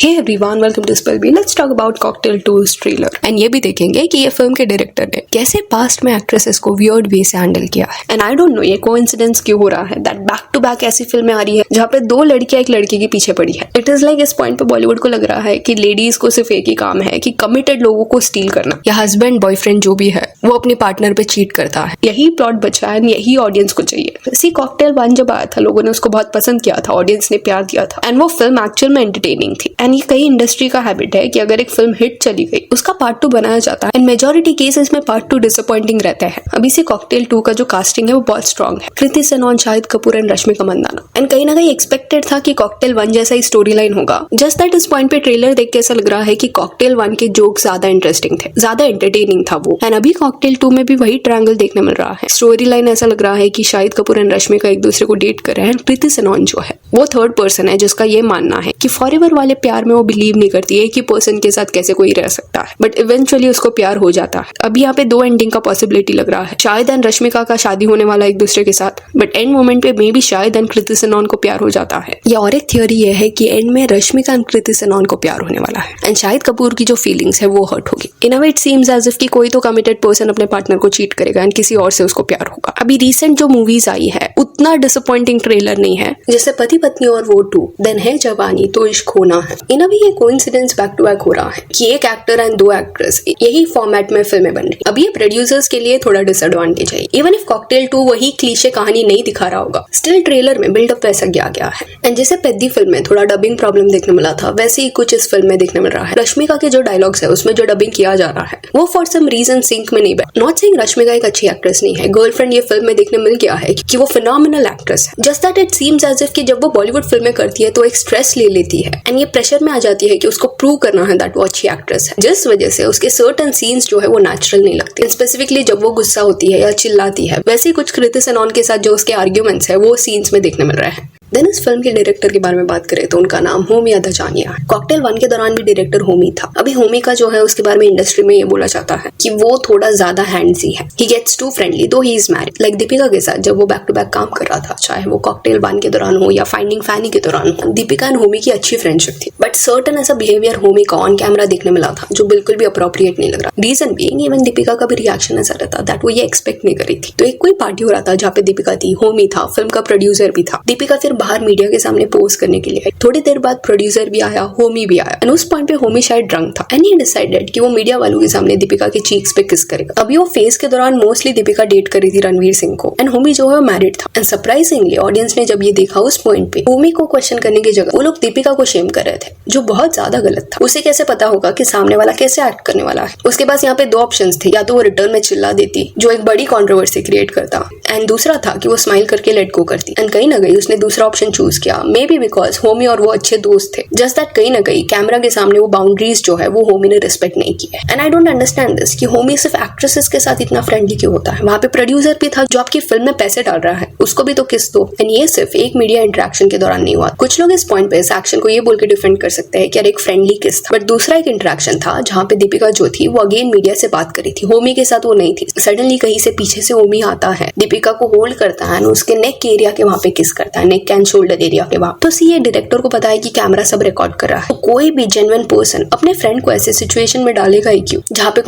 Hey everyone, welcome to Spell Bee. Let's talk about Cocktail 2 trailer and ये भी देखेंगे कि ये फिल्म के डायरेक्टर ने कैसे पास्ट में एक्ट्रेसेस को वियर्ड वे से हैंडल किया है। एंड आई डोंट नो ये कोइंसिडेंस क्यों हो रहा है दैट बैक टू बैक ऐसी फिल्में आ रही है जहाँ पे दो लड़कियां एक लड़के के पीछे पड़ी है। इट इज लाइक इस पॉइंट पे बॉलीवुड को लग रहा है कि लेडीज को सिर्फ एक ही काम है कि कमिटेड लोगों को स्टील करना, या हस्बैंड बॉयफ्रेंड जो भी है वो अपने पार्टनर पे चीट करता है। यही प्लॉट बचा है, यही ऑडियंस को चाहिए। सी कॉकटेल 1 जब आया था लोगों ने उसको बहुत पसंद किया था, ऑडियंस ने प्यार दिया था एंड वो फिल्म एक्चुअल में एंटरटेनिंग थी। एंड ये कई इंडस्ट्री का हैबिट है कि अगर एक फिल्म हिट चली गई उसका पार्ट 2 बनाया जाता है एंड मेजॉरिटी केसेस में पार्ट 2 डिसअपॉइंटिंग रहता है। अभी से कॉकटेल 2 का जो कास्टिंग है वो बहुत स्ट्रॉन्ग है। कृति सेनन, शाहिद कपूर एंड रश्मिका मंदाना। एंड कहीं ना कहीं एक्सपेक्टेड था कि कॉकटेल 1 जैसा ही स्टोरी लाइन होगा। जस्ट दैट इस पॉइंट पे ट्रेलर देख के ऐसा लग रहा है कि कॉकटेल 1 के जोक ज्यादा इंटरेस्टिंग थे, ज्यादा एंटरटेनिंग था वो। एंड अभी कॉकटेल 2 में भी वही ट्रायंगल देखने मिल रहा है। स्टोरी लाइन ऐसा लग रहा है कि शाहिद कपूर एंड रश्मिका एक दूसरे को डेट कर रहे हैं। कृति सेनन जो है वो थर्ड पर्सन है जिसका ये मानना है कि फॉरएवर वाले प्यार में वो बिलीव नहीं करती है कि पर्सन के साथ कैसे कोई रह सकता है, बट इवेंचुअली उसको प्यार हो जाता है। अभी यहाँ पे 2 एंडिंग का पॉसिबिलिटी लग रहा है। शाहिद एंड रश्मिका का शादी होने वाला एक दूसरे के साथ, बट एंड मोमेंट पे may be Shahid and Kriti Sanon को प्यार हो जाता है। या और एक थियोरी ये है कि एंड में रश्मिका एंड कृति सेनन को प्यार होने वाला है एंड शाहिद कपूर की जो फीलिंग्स है वो हर्ट होगी। In a way it seems as if कि कोई तो कमिटेड पर्सन अपने पार्टनर को चीट करेगा एंड किसी और से उसको प्यार होगा। अभी रिसेंट जो मूवीज आई है उतना डिसअपॉइंटिंग ट्रेलर नहीं है, जैसे पति पत्नी और वो 2, देन है जवानी तो इश्क होना है। इन अ वे ये कोइंसिडेंस बैक टू बैक हो रहा है कि एक एक्टर एंड 2 एक्ट्रेस यही फॉर्मेट में फिल्में बन रही। अब ये प्रोड्यूसर्स के लिए थोड़ा डिसएडवांटेज है। इवन इफ कॉकटेल 2 वही क्लीशे कहानी नहीं दिखा रहा होगा, स्टिल ट्रेलर में बिल्डअप वैसा गया है। एंड जैसे पेद्दी फिल्म में थोड़ा डबिंग प्रॉब्लम देखने मिला था, वैसे ही कुछ इस फिल्म में देखने मिल रहा है। रश्मिका के जो डायलॉग्स है उसमें जो डबिंग किया जा रहा है वो फॉर सम रीजन सिंक में नहीं बैठ। नॉट सेइंग रश्मिका एक अच्छी एक्ट्रेस नहीं है, गर्लफ्रेंड ये फिल्म में देखने मिल गया है कि वो फिनोमिनल एक्ट्रेस है। Just that it seems as if कि जब वो बॉलीवुड फिल्में करती है तो एक स्ट्रेस ले लेती है एंड ये प्रेशर में आ जाती है कि उसको प्रूव करना है दैट वो अच्छी एक्ट्रेस है, जिस वजह से उसके सर्टेन सीन्स जो है वो नेचुरल नहीं लगते। स्पेसिफिकली जब वो गुस्सा होती है या चिल्लाती है, वैसे ही कुछ कृति सेनन के साथ जो उसके आर्ग्यूमेंट्स है वो सीन्स में देखने मिल रहे हैं। देन इस फिल्म के डायरेक्टर के बारे में बात करें तो उनका नाम होमी अदजानिया है। कॉकटेल 1 के दौरान भी डायरेक्टर होमी था। अभी होमी का जो है उसके बारे में इंडस्ट्री में ये बोला जाता है कि वो थोड़ा ज्यादा हैंड्सी है। ही गेट्स टू फ्रेंडली दो he is married. Like Deepika के साथ जब वो बैक टू बैक काम कर रहा था, चाहे वो कॉकटेल 1 के दौरान हो या फाइंडिंग फैनी के दौरान हो, दीपिका एंड होमी की अच्छी फ्रेंडशिप थी। बट सर्टन ऐसा बिहेवियर होमी का ऑन कैमरा देखने मिला था जो बिल्कुल भी अप्रोप्रिएट नहीं लग रहा। रीजन बीइंग इवन दीपिका का भी रिएक्शन ऐसा रहता दैट वो ये एक्सपेक्ट नहीं कर रही थी। तो एक कोई पार्टी हो रहा था जहाँ पे दीपिका थी, होमी था, फिल्म का प्रोड्यूसर भी था। दीपिका फिर बाहर मीडिया के सामने पोस्ट करने के लिए आई। थोड़ी देर बाद प्रोड्यूसर भी आया, होमी भी आया एंड उस पॉइंट पे होमी शायद ड्रंक था एंड ही डिसाइडेड कि वो मीडिया वालों के सामने दीपिका के चीक्स पे किस करेगा। अभी वो फेस के दौरान मोस्टली दीपिका डेट कर रही थी रणवीर सिंह को एंड होमी जो है मैरिड था। एंड सरप्राइजिंगली ऑडियंस ने जब ये देखा उस पॉइंट पे होमी को क्वेश्चन करने की जगह वो लोग दीपिका को शेम कर रहे थे, जो बहुत ज्यादा गलत था। उसे कैसे पता होगा कि सामने वाला कैसे एक्ट करने वाला है। उसके पास यहाँ पे 2 ऑप्शंस थे, या तो वो रिटर्न में चिल्ला देती जो एक बड़ी कंट्रोवर्सी क्रिएट करता, एंड दूसरा था कि वो स्माइल करके लेट गो करती। एंड कहीं ना कहीं उसने दूसरा ऑप्शन चूज किया, मे बी बिकॉज होमी और वो अच्छे दोस्त थे। जस्ट दैट कहीं ना कहीं कैमरा के सामने वो बाउंड्रीज जो है वो होमी ने रिस्पेक्ट नहीं की है। And I don't understand this कि होमी सिर्फ एक्ट्रेसेस के साथ इतना फ्रेंडली क्यों होता है। वहां पे प्रोड्यूसर भी था जो आपकी फिल्म में पैसे डाल रहा है, उसको भी तो किस दो। एंड ये सिर्फ एक मीडिया इंटरेक्शन के दौरान नहीं हुआ। कुछ लोग इस पॉइंट पे इस एक्शन को ये बोल के डिफेंड कर सकते हैं कि यार एक फ्रेंडली किस था, बट दूसरा एक इंटरेक्शन था जहाँ पे दीपिका जो थी वो अगेन मीडिया से बात करी थी, होमी के साथ वो नहीं थी। सडनली कहीं से पीछे से होमी आता है, दीपिका को होल्ड करता है, उसके नेक के एरिया के वहां पे किस करता है, नेक एंड शोल्डर एरिया के वहां। तो सी ये डायरेक्टर को पता है कि कैमरा सब रिकॉर्ड कर रहा है, तो कोई भी जेन्युइन पर्सन अपने फ्रेंड को ऐसे सिचुएशन में डालेगा ही क्यों जहाँ पे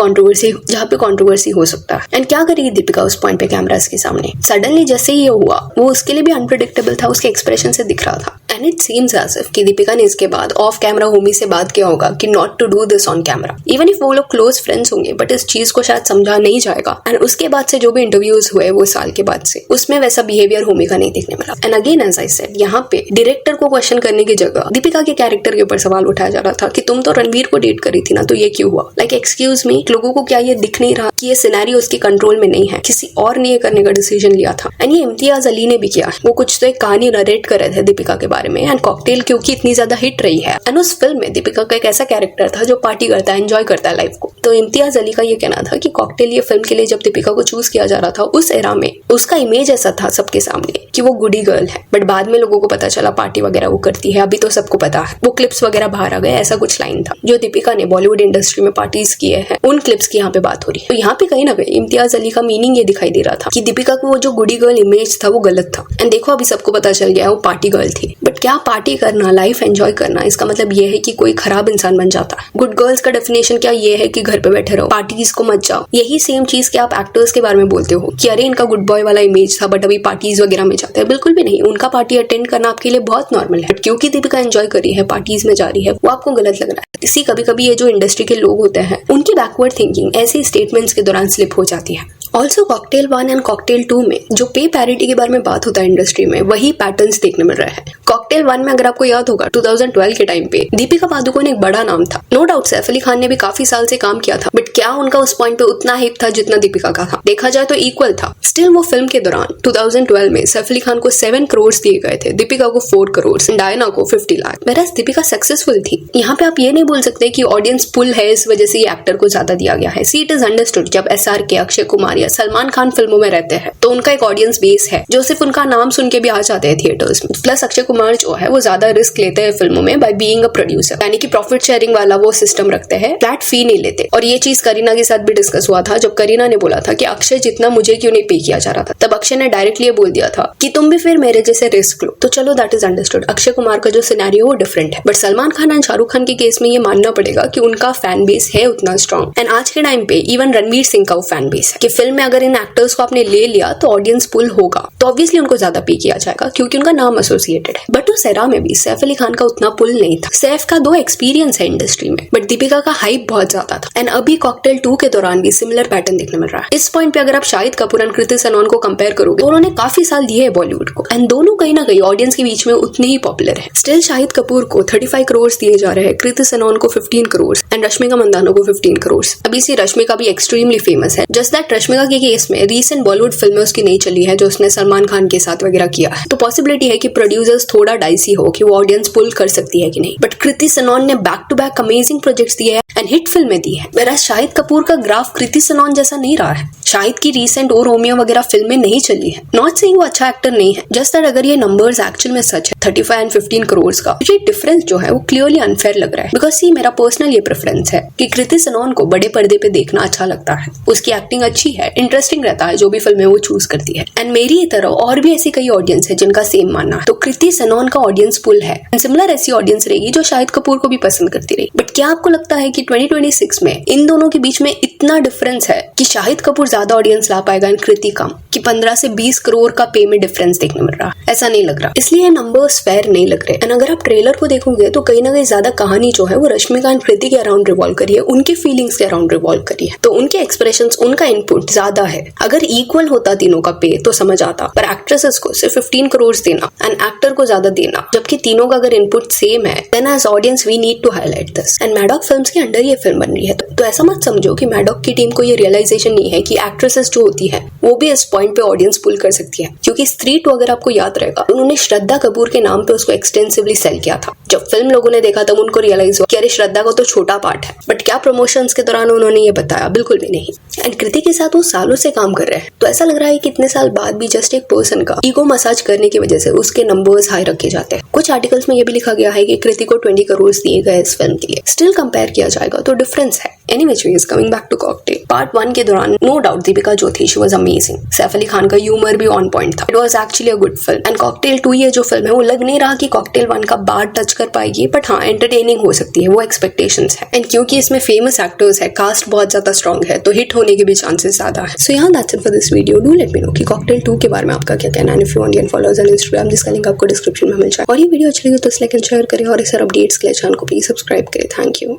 कंट्रोवर्सी हो सकता है। एंड क्या करेगी दीपिका उस पॉइंट पे कैमरास के सामने। सडनली जैसे ये हुआ वो उसके लिए भी अनप्रेडिक्टेबल था, उसके एक्सप्रेशन से दिख रहा था। And it seems as if कि दीपिका ने इसके बाद ऑफ कैमरा होमी से बात किया होगा कि not to do this on camera. Even if वो लोग क्लोज फ्रेंड्स होंगे बट इस चीज को शायद समझा नहीं जाएगा। एंड उसके बाद से जो भी इंटरव्यूज हुए वो साल के बाद से, उसमें वैसा बिहेवियर होमी का नहीं देखने मिला। And again as I said, यहाँ पे डायरेक्टर को क्वेश्चन करने की जगह दीपिका के कैरेक्टर के ऊपर सवाल उठाया जा रहा था कि तुम तो रणवीर को डेट करी थी ना, तो ये क्यों हुआ। लाइक एक्सक्यूज मी, लोगों को क्या ये दिख नहीं रहा कि ये सिनेरियो उसके कंट्रोल में नहीं है, किसी और ने ये करने का डिसीजन लिया था। एंड ये इम्तियाज अली ने भी किया। वो कुछ तो एक कहानी नरेट कर रहे थे दीपिका के बारे में। एंड कॉकटेल क्योंकि इतनी ज्यादा हिट रही है एंड उस फिल्म में दीपिका का एक ऐसा कैरेक्टर था जो पार्टी करता है, एंजॉय करता है लाइफ को। तो इम्तियाज अली का ये कहना था कि कॉकटेल ये फिल्म के लिए जब दीपिका को चूज किया जा रहा था उस एरा में उसका इमेज ऐसा था सबके सामने कि वो गुडी गर्ल है, बट बाद में लोगों को पता चला पार्टी वगैरह वो करती है। अभी तो सबको पता है, वो क्लिप्स वगैरह बाहर आ गए, ऐसा कुछ लाइन था जो दीपिका ने बॉलीवुड इंडस्ट्री में पार्टीज किए हैं उन क्लिप्स की यहाँ पे बात हो रही है। तो यहाँ पे कहीं ना कहीं इम्तियाज अली का मीनिंग ये दिखाई दे रहा था कि दीपिका को वो जो गुडी गर्ल इमेज था वो गलत था। एंड देखो अभी सबको पता चल गया वो पार्टी गर्ल थी। बट क्या पार्टी करना, लाइफ एंजॉय करना, इसका मतलब ये है कि कोई खराब इंसान बन जाता है? गुड गर्ल्स का डेफिनेशन क्या ये है कि घर पे बैठे रहो, पार्टीज को मत जाओ? यही सेम चीज क्या आप एक्टर्स के बारे में बोलते हो कि अरे इनका गुड बॉय वाला इमेज था बट अभी पार्टीज वगैरह में जाते हैं? बिल्कुल भी नहीं। उनका पार्टी अटेंड करना आपके लिए बहुत नॉर्मल है, बट क्योंकि दीपिका एंजॉय कर रही है, पार्टीज में जा रही है, वो आपको गलत लग रहा है। इसी कभी कभी ये जो इंडस्ट्री के लोग होते हैं उनकी बैकवर्ड थिंकिंग ऐसे स्टेटमेंट्स के दौरान स्लिप हो जाती है। ऑल्सो कॉकटेल 1 एंड कॉकटेल 2 में जो पे पैरिटी के बारे में बात होता है इंडस्ट्री में, वही पैटर्न्स देखने मिल रहा है। कॉकटेल 1 में अगर आपको याद होगा 2012 के टाइम पे दीपिका पादुकोण एक बड़ा नाम था। नो डाउट सैफ अली खान ने भी काफी साल से काम किया था, बट क्या उनका उस पॉइंट पे उतना हिट था जितना दीपिका का था? देखा जाए तो इक्वल था। स्टिल वो फिल्म के दौरान 2012 में सैफ अली खान को 7 करोड़ दिए गए थे, दीपिका को 4 करोड़, डायना को 50 लाख। वेराज दीपिका सक्सेसफुल थी। यहाँ पे आप ये नहीं बोल सकते कि ऑडियंस पुल है इस वजह से ये एक्टर को ज्यादा दिया गया है। सी इट इज अंडरस्टूड, जब SRK, अक्षय कुमार या सलमान खान फिल्मों में रहते हैं तो उनका एक ऑडियंस बेस है जो सिर्फ उनका नाम सुन के भी आ जाते हैं थिएटर्स में। प्लस अक्षय कुमार जो है वो ज्यादा रिस्क लेते हैं फिल्मों में बाय बीइंग अ प्रोड्यूसर, यानी कि प्रॉफिट शेयरिंग वाला वो सिस्टम रखते हैं, फ्लैट फी नहीं लेते। और ये चीज करीना के साथ भी डिस्कस हुआ था, जब करीना ने बोला था कि अक्षय जितना मुझे क्यों नहीं पे किया जा रहा था, तब अक्षय ने डायरेक्टली बोल दिया था कि तुम भी फिर मेरे जैसे रिस्क लो। तो चलो that is understood. Akshay Kumar का जो सिनेरियो वो डिफरेंट है, बट सलमान खान एंड शाहरुख खान के केस में ये मानना पड़ेगा कि उनका फैन बेस है उतना स्ट्रॉन्ग। एंड आज के टाइम पे इवन रणवीर सिंह का वो फैन बेस है कि फिल्म में अगर इन एक्टर्स को आपने ले लिया तो ऑडियंस पुल होगा, तो ऑब्वियसली उनको ज्यादा पे किया जाएगा क्योंकि उनका नाम एसोसिएटेड है। बट उस एरा में भी सैफ अली खान का उतना पुल नहीं था। सैफ का 2 एक्सपीरियंस है इंडस्ट्री में, बट दीपिका का हाइप बहुत ज्यादा था। एंड अभी कॉकटेल 2 के दौरान भी सिमिलर पैटर्न देखने मिल रहा है। इस पॉइंट पे अगर आप शाहिद कपूर और कृति सनोन को कंपेयर करोगे तो उन्होंने काफी साल दिए है बॉलीवुड को, एंड दोनों कहीं ना कहीं ऑडियंस के बीच में उतने ही पॉपुलर है। स्टिल शाहिद कपूर को 35 करोड़ दिए जा रहे हैं, कृति सनोन को 15 करोड़ एंड रश्मिका मंदाना को 15 करोड़। अभी से रश्मिका भी एक्सट्रीमली फेमस है। जस्ट दैट रश्मिका के केस में रीसेंट बॉलीवुड फिल्में उसकी नहीं चली है जो उसने सलमान खान के साथ वगैरह किया है, तो पॉसिबिलिटी है कि प्रोड्यूसर्स थोड़ा डाइसी हो कि वो ऑडियंस पुल कर सकती है कि नहीं। बट कृति सनोन ने back to back amazing projects दिए हैं एंड हिट फिल्में दी है। वेराज शाहिद कपूर का ग्राफ कृति सनोन जैसा नहीं रहा है। शाहिद की रीसेंट और रोमियो वगैरह फिल्में नहीं चली है। नॉट सेइंग वो अच्छा एक्टर नहीं है, जस्ट दैट अगर ये नंबर्स एक्चुअल में सच है 35 एंड 15 करोड़ का, मुझे डिफरेंस जो है वो क्लियरली अनफेयर लग रहा है। बिकॉज सी मेरा पर्सनल ये प्रेफरेंस है कि कृति सनोन को बड़े पर्दे पे देखना अच्छा लगता है, उसकी एक्टिंग अच्छी है, इंटरेस्टिंग रहता है जो भी फिल्में वो चूज करती है। एंड मेरी तरह और भी ऐसी कई ऑडियंस है जिनका सेम मानना है, तो कृति सनोन का ऑडियंस पुल है। सिमिलर ऐसी ऑडियंस रहेगी जो शाहिद कपूर को भी पसंद करती रही। बट क्या आपको लगता है कि 2026 में इन दोनों के बीच में इतना डिफरेंस है कि शाहिद कपूर ज्यादा ऑडियंस ला पाएगा एंड कृति कम, कि 15 से 20 करोड़ का पे में डिफरेंस देखने मिल रहा है? ऐसा नहीं लग रहा, इसलिए नंबर्स फेयर नहीं लग रहे। एंड अगर आप ट्रेलर को देखोगे तो कहीं ना कहीं ज्यादा कहानी जो है वो रश्मिका एंड कृति के अराउंड रिवॉल्व करी है, उनकी फीलिंग्स के अराउंड रिवॉल्व करी है, तो उनके एक्सप्रेशंस, उनका इनपुट ज्यादा है। अगर इक्वल होता तीनों का पे तो समझ आता, पर एक्ट्रेसेस को सिर्फ 15 करोड़ देना एंड एक्टर को ज्यादा देना, जबकि तीनों का अगर इनपुट सेम है, then as audience we need to highlight this. And Maddock Films के अंडर ये फिल्म बन रही है, तो ऐसा मत समझो कि मैडॉक की टीम को ये रियलाइजेशन नहीं है कि एक्ट्रेसेस जो होती है वो भी इस पॉइंट पे ऑडियंस पुल कर सकती है। क्योंकि स्त्री 2 अगर आपको याद रहेगा, उन्होंने श्रद्धा कपूर के नाम पे उसको एक्सटेंसिवली सेल किया था। जब फिल्म लोगों ने देखा तब उनको रियलाइज हुआ कि अरे श्रद्धा को तो छोटा पार्ट है, बट क्या प्रमोशंस के दौरान उन्होंने ये बताया? बिल्कुल भी नहीं। एंड कृति के साथ वो सालों से काम कर रहे हैं, तो ऐसा लग रहा है कि इतने साल बाद भी जस्ट एक पर्सन का ईगो मसाज करने की वजह से उसके नंबर्स हाई रखे जाते हैं। कुछ आर्टिकल्स में ये भी लिखा गया है कि कृति को 20 करोड़ दिए गए इस फिल्म के लिए। स्टिल कंपेयर किया जाएगा तो डिफरेंस है। Anyways, coming back to Cocktail part 1 के दौरान नो डाउट दीपिका जो थी she was amazing. Saif Ali Khan का ह्यूमर भी ऑन पॉइंट था। It was actually a good film. And Cocktail 2 ये जो फिल्म है वो लग नहीं रहा कि कॉकटेल 1 का बार टच कर पाएगी, बट हाँ एंटरटेनिंग हो सकती है, वो एक्सपेक्टेशंस है। एंड क्योंकि इसमें फेमस एक्टर्स है, कास्ट बहुत ज्यादा स्ट्रॉन्ग है, तो हिट होने के भी चांसेस ज्यादा है। सो यहाँ that's it for this video. Do let me know कि कॉकटेल 2 के बारे में आपका क्या कहना है। If you want to follow us on Instagram, जिसका लिंक आपको डिस्क्रिप्शन में मिल जाए। और ये वीडियो अच्छी लगी तो लाइक एंड शेयर करें, और इस अपडेट्स के लिए चैनल को प्लीज सब्सक्राइब करें। Thank you.